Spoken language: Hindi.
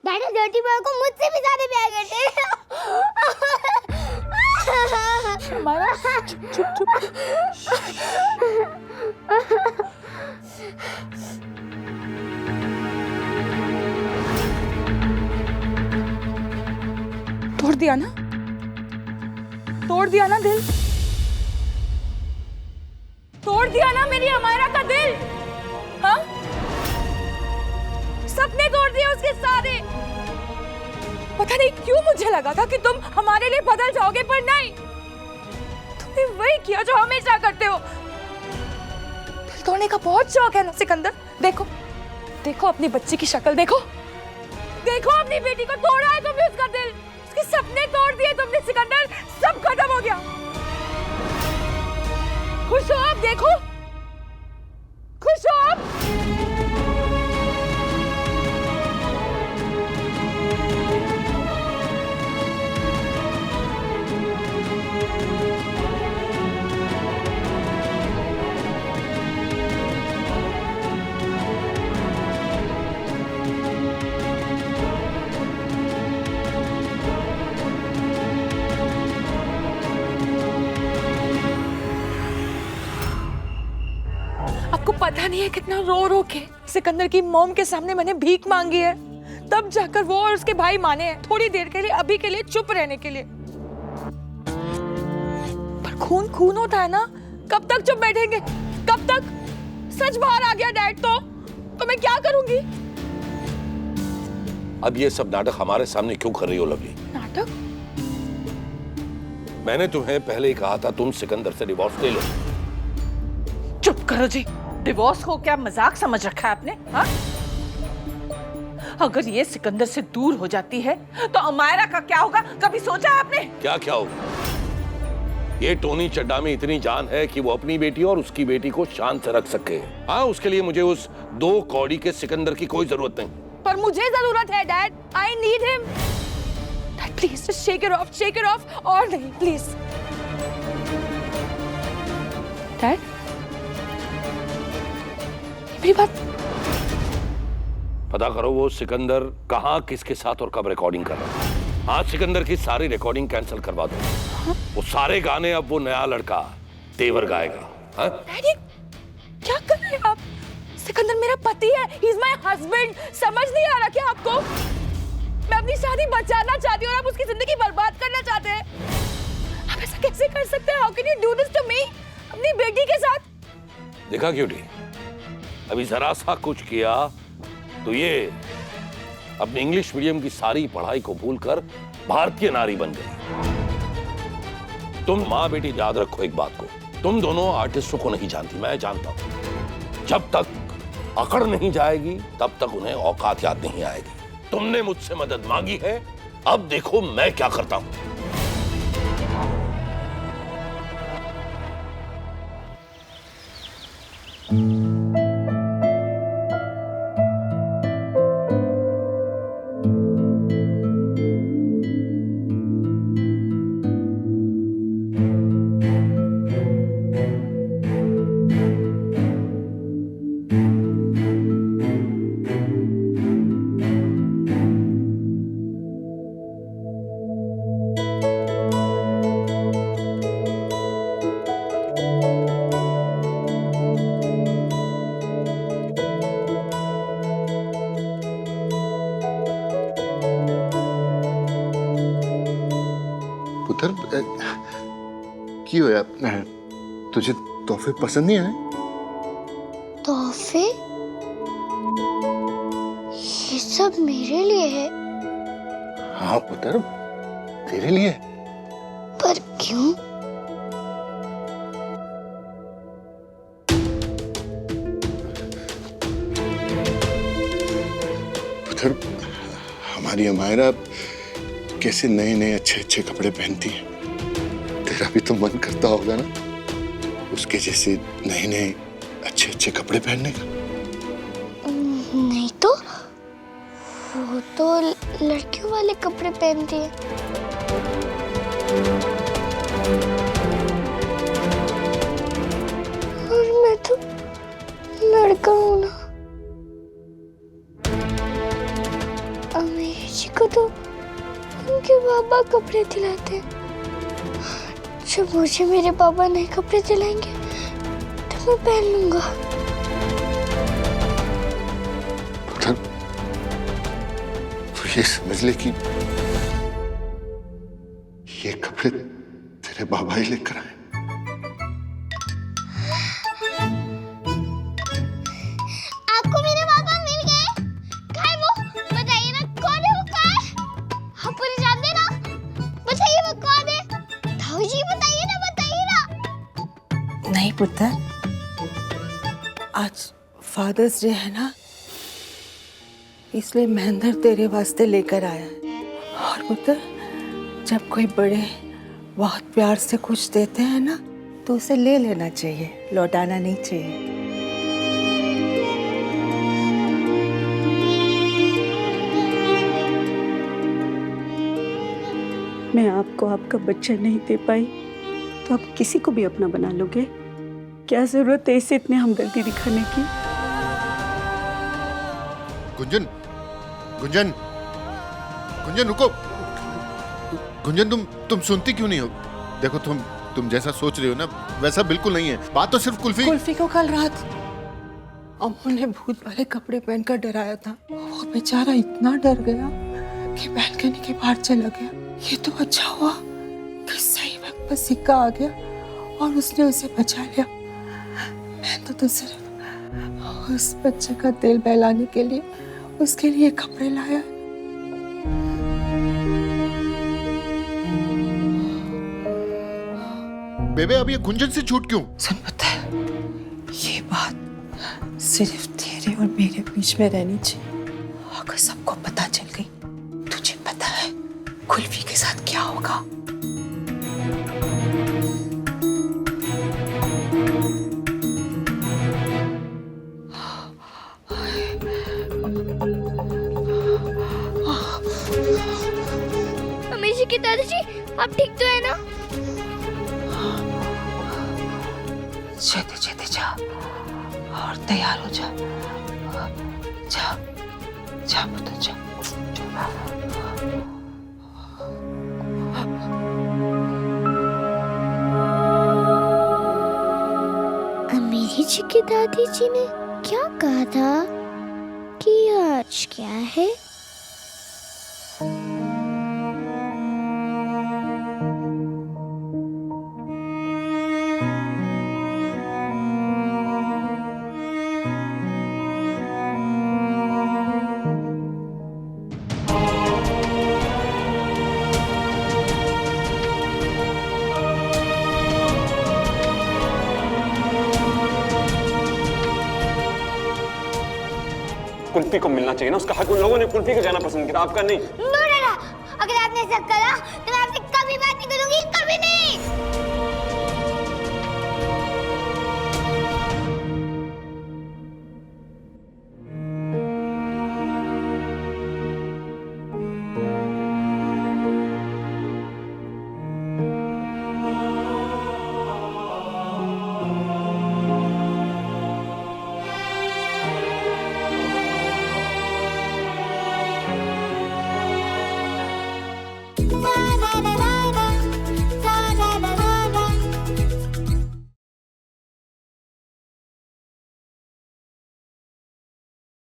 डैडी डर्टी बॉय को मुझसे भी ज्यादा प्यार करते हैं। हमारा चुप चुप चुप। तोड़ दिया ना? तोड़ दिया ना दिल? तोड़ दिया ना मेरी अमायरा का दिल? हाँ? सपने तोड़ दिए उसके सारे। पता नहीं क्यों मुझे लगा था कि तुम हमारे लिए बदल जाओगे, पर नहीं, तुमने वही किया जो हमेशा करते हो। दिल तोड़ने का बहुत शौक है ना सिकंदर? देखो देखो अपनी बच्ची की शक्ल देखो, देखो अपनी बेटी को तोड़ा है तुमने उसका दिल, उसके सपने तोड़ दिए तुमने सिकंदर, सब खत्म हो गया। खुश हो आप? देखो खुश हो आप? आपको पता नहीं है कितना रो रो के सिकंदर की मॉम के सामने मैंने भीख मांगी है, तब जाकर वो और उसके भाई माने हैं थोड़ी देर के लिए, अभी के लिए चुप रहने के लिए। पर खून खून होता है ना, कब तक चुप बैठेंगे? कब तक? सच बाहर आ गया डैड तो मैं क्या करूंगी? अब ये सब नाटक हमारे सामने क्यों कर रही हो लवली? नाटक? मैंने तुम्हें पहले ही कहा था तुम सिकंदर से डिवोर्स ले लो। चुप करो जी। डिवोर्स को क्या मजाक समझ रखा है आपने? हाँ? अगर ये सिकंदर से दूर हो जाती है तो अमायरा का क्या होगा, कभी सोचा है आपने? क्या क्या होगा? ये टोनी चड्डा में इतनी जान है कि वो अपनी बेटी और उसकी बेटी को शांत रख सके। हाँ, उसके लिए मुझे उस 2 कौड़ी के सिकंदर की कोई जरूरत नहीं। पर मुझे जरूरत है dad, I need him. Dad please just shake it of और नहीं प्लीज। डैड मेरी बात पता करो वो सिकंदर कहाँ, किसके साथ और कब रिकॉर्डिंग कर रहा है। आज सिकंदर की सारी रिकॉर्डिंग कैंसिल करवा दो। वो सारे गाने अब वो नया लड़का तेवर गाएगा। हाँ? डैडी क्या कर रहे हैं आप? सिकंदर मेरा पति है, ही इज माय हस्बैंड। समझ नहीं आ रहा क्या आपको? मैं अपनी शादी बचाना चाहती हूँ और आप उसकी जिंदगी बर्बाद करना चाहते हैं। आप ऐसा कैसे कर सकते हैं? How can you do this to me? अपनी बेटी के साथ। देखा क्यूटी, अभी जरा सा कुछ किया तो ये अपनी इंग्लिश मीडियम की सारी पढ़ाई को भूलकर भारतीय नारी बन गई। तुम माँ बेटी याद रखो एक बात को, तुम दोनों आर्टिस्टों को नहीं जानती, मैं जानता हूं। जब तक अकड़ नहीं जाएगी तब तक उन्हें औकात याद नहीं आएगी। तुमने मुझसे मदद मांगी है, अब देखो मैं क्या करता हूं। पुत्र की होया? तुझे तोहफे पसंद नहीं आए? तोहफे? ये सब मेरे लिए है। हाँ पुत्र, तेरे लिए। पर क्यों? पुत्र, हमारी अमायरा कैसे नए नए अच्छे अच्छे कपड़े पहनती है, तेरा भी तो मन करता होगा ना उसके जैसे नए नए अच्छे अच्छे कपड़े पहनने का। नहीं तो वो तो लड़कियों वाले कपड़े पहनती है। और मैं तो लड़का हूं ना। अमीरी जी को तो उनके पापा कपड़े दिलाते हैं। जब मुझे मेरे पापा नए कपड़े दिलाएंगे तो मैं पहन लूंगा। पुत्र, तो ये समझ ले कि ये कपड़े तेरे बाबा ही लेकर आए। आपको मेरे पापा मिल गए? कहाँ है वो? बताइए ना, कौन है वो? कहाँ है? आप पूरी जानते ना? बताइए वो कौन है? ताऊ जी बताइए ना। नहीं पुत्र, आज फादर्स डे है ना, इसलिए महेंद्र तेरे वास्ते लेकर आया है। और पुत्र, जब कोई बड़े बहुत प्यार से कुछ देते हैं ना, तो उसे ले लेना चाहिए, लौटाना नहीं चाहिए। मैं आपको आपका बच्चा नहीं दे पाई तो आप किसी को भी अपना बना लोगे? क्या जरूरत है इसे इतनी हमदर्दी दिखाने की? गुंजन, गुंजन, गुंजन रुको। गुंजन, तुम सुनती क्यों नहीं हो? देखो, तुम जैसा सोच रही हो ना, वैसा बिल्कुल नहीं है। बात तो सिर्फ कुल्फी को कल रात अम्मू ने भूत वाले कपड़े पहनकर डराया था। वो बेचारा इतना डर गया कि बैल्कनी के बाहर चला गया। ये तो अच्छा हुआ कि सही वक्त पर सिक्का आ गया और उसने उसे बचा लिया। मैं तो सिर्फ उस बच्चे का दिल बहलाने के लिए उसके लिए कपड़े लाया। बेबे, अब ये गुंजन से छूट क्यों? सुन पता है, ये बात सिर्फ तेरे और मेरे बीच में रहनी चाहिए। अगर सबको पता चल गई, तुझे पता है कुल्फी के साथ क्या होगा? अमीरी जी की दादाजी, आप ठीक तो है ना? जल्दी जल्दी जा और तैयार हो जा। जा जा पुत्र, जा। अमीरी जी की दादी जी ने क्या कहा था कि आज क्या है? कुल्फी को मिलना चाहिए ना, उसका हक। उन लोगों ने कुल्फी को जाना पसंद किया, आपका नहीं। नो, अगर आपने ऐसा करा तो मैं आपसे कभी बात नहीं करूंगी, कभी नहीं।